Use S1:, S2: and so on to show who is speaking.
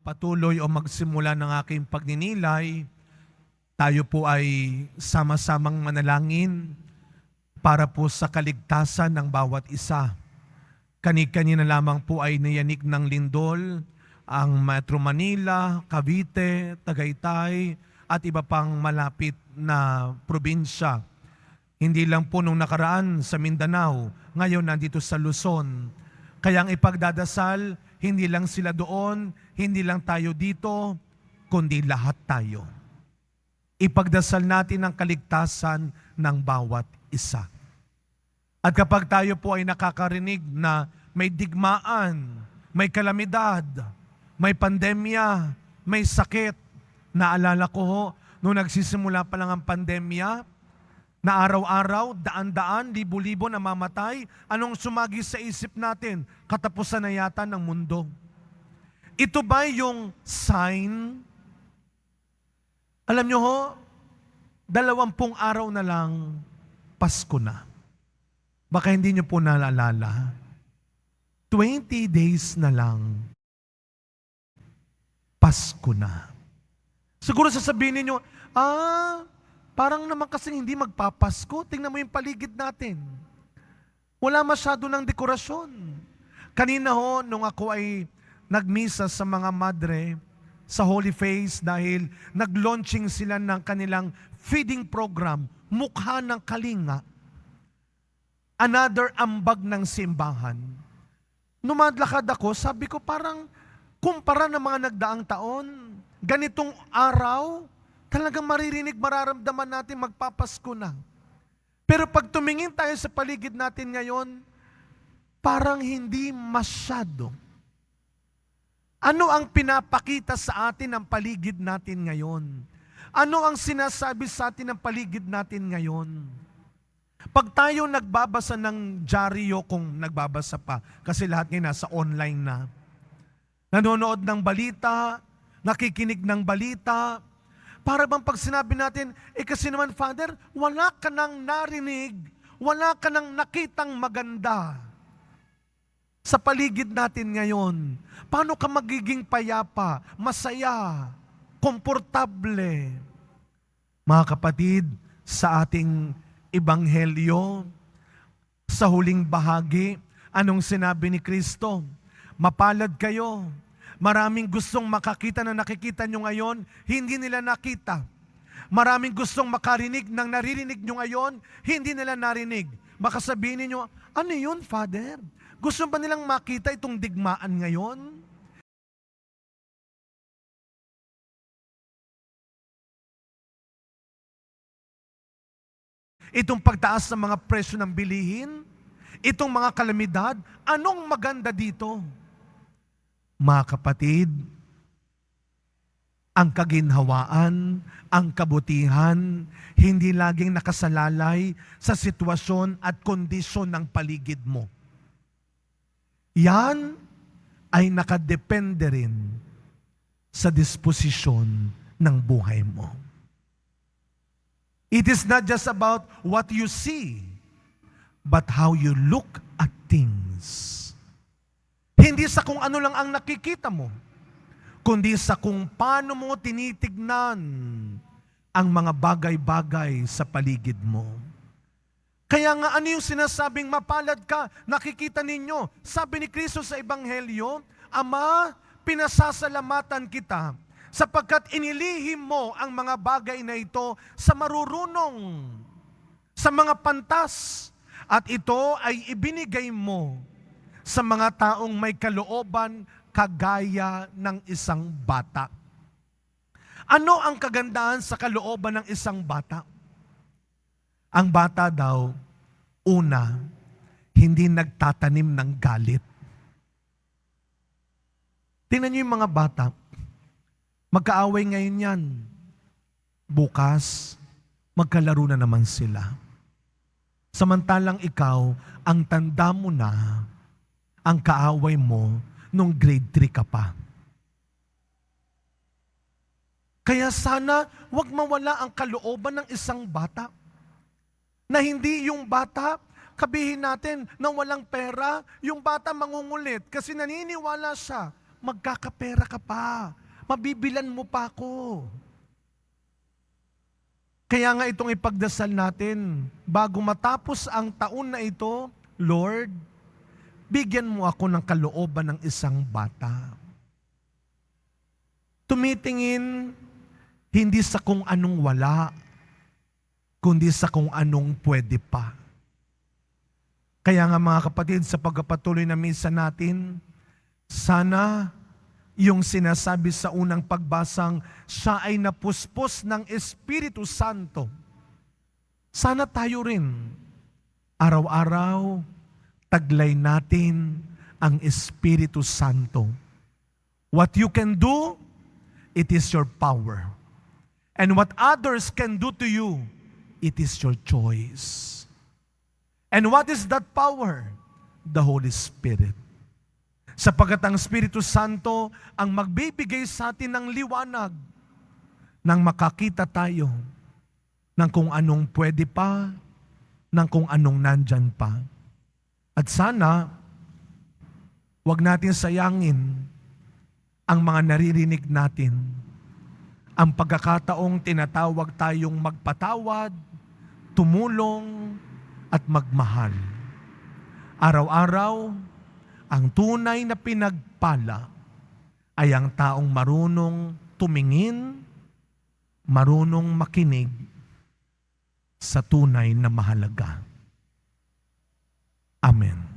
S1: magpatuloy o magsimula ng aking pagninilay, tayo po ay sama-samang manalangin para po sa kaligtasan ng bawat isa. Kani-kanina lamang po ay nayanig ng lindol ang Metro Manila, Cavite, Tagaytay at iba pang malapit na probinsya. Hindi lang po nung nakaraan sa Mindanao, ngayon nandito sa Luzon. Kaya ang ipagdadasal, hindi lang sila doon, hindi lang tayo dito, kundi lahat tayo. Ipagdasal natin ang kaligtasan ng bawat isa. At kapag tayo po ay nakakarinig na may digmaan, may kalamidad, may pandemya, may sakit, naalala ko ho, nung nagsisimula pa lang ang pandemya, na araw-araw, daan-daan, libo-libo na mamatay, anong sumagi sa isip natin? Katapusan na yata ng mundo. Ito ba yung sign? Alam nyo ho, 20 araw na lang, Pasko na. Baka hindi nyo po naalala. 20 days na lang, Pasko na. Siguro sasabihin niyo, parang naman kasing hindi magpapasko. Tingnan mo yung paligid natin. Wala masyado ng dekorasyon. Kanina ho, nung ako ay nagmisa sa mga madre sa Holy Face dahil nag-launching sila ng kanilang feeding program, Mukha ng Kalinga. Another ambag ng simbahan. Numadlakad ako, sabi ko parang kumpara ng mga nagdaang taon, ganitong araw, talagang maririnig, mararamdaman natin magpapasko na. Pero pag tumingin tayo sa paligid natin ngayon, parang hindi masyado. Ano ang pinapakita sa atin ng paligid natin ngayon? Ano ang sinasabi sa atin ng paligid natin ngayon? Pag tayo nagbabasa ng dyaryo, kung nagbabasa pa, kasi lahat ngayon nasa online na, nanonood ng balita, nakikinig ng balita, para bang pag sinabi natin, kasi naman Father, wala ka nang narinig, wala ka nang nakitang maganda sa paligid natin ngayon. Paano ka magiging payapa, masaya, komportable? Mga kapatid, sa ating ebanghelyo, sa huling bahagi, anong sinabi ni Kristo? Mapalad kayo. Maraming gustong makakita na nakikita nyo ngayon, hindi nila nakita. Maraming gustong makarinig ng naririnig nyo ngayon, hindi nila narinig. Baka sabihin niyo, ano yun, Father? Gusto ba nilang makita itong digmaan ngayon? Itong pagtaas ng mga presyo ng bilihin? Itong mga kalamidad? Anong maganda dito? Mga kapatid, ang kaginhawaan, ang kabutihan, hindi laging nakasalalay sa sitwasyon at kondisyon ng paligid mo. Yan ay nakadepende rin sa disposisyon ng buhay mo. It is not just about what you see, but how you look at things. Hindi sa kung ano lang ang nakikita mo, kundi sa kung paano mo tinitignan ang mga bagay-bagay sa paligid mo. Kaya nga ano yung sinasabing mapalad ka, nakikita ninyo, sabi ni Kristo sa Ebanghelyo, Ama, pinasasalamatan kita sapagkat inilihim mo ang mga bagay na ito sa marurunong, sa mga pantas, at ito ay ibinigay mo sa mga taong may kalooban kagaya ng isang bata. Ano ang kagandahan sa kalooban ng isang bata? Ang bata daw, una, hindi nagtatanim ng galit. Tingnan niyo yung mga bata, magkaaway ngayon yan. Bukas, magkalaro na naman sila. Samantalang ikaw, ang tanda mo na, ang kaaway mo nung grade 3 ka pa. Kaya sana wag mawala ang kalooban ng isang bata. Na hindi yung bata, kabihin natin na walang pera, yung bata mangungulit kasi naniniwala siya, magkakapera ka pa. Mabibilan mo pa ako. Kaya nga itong ipagdasal natin, bago matapos ang taon na ito, Lord, bigyan mo ako ng kalooban ng isang bata. Tumitingin hindi sa kung anong wala, kundi sa kung anong pwede pa. Kaya nga mga kapatid, sa pagpapatuloy na misa natin, sana yung sinasabi sa unang pagbasang siya ay napuspos ng Espiritu Santo. Sana tayo rin, araw-araw, taglay natin ang Espiritu Santo. What you can do, it is your power. And what others can do to you, it is your choice. And what is that power? The Holy Spirit. Sapagkat ang Espiritu Santo ang magbibigay sa atin ng liwanag nang makakita tayo ng kung anong pwede pa, ng kung anong nandyan pa. At sana, wag natin sayangin ang mga naririnig natin, ang pagkakataong tinatawag tayong magpatawad, tumulong, at magmahal. Araw-araw, ang tunay na pinagpala ay ang taong marunong tumingin, marunong makinig sa tunay na mahalaga. Amen.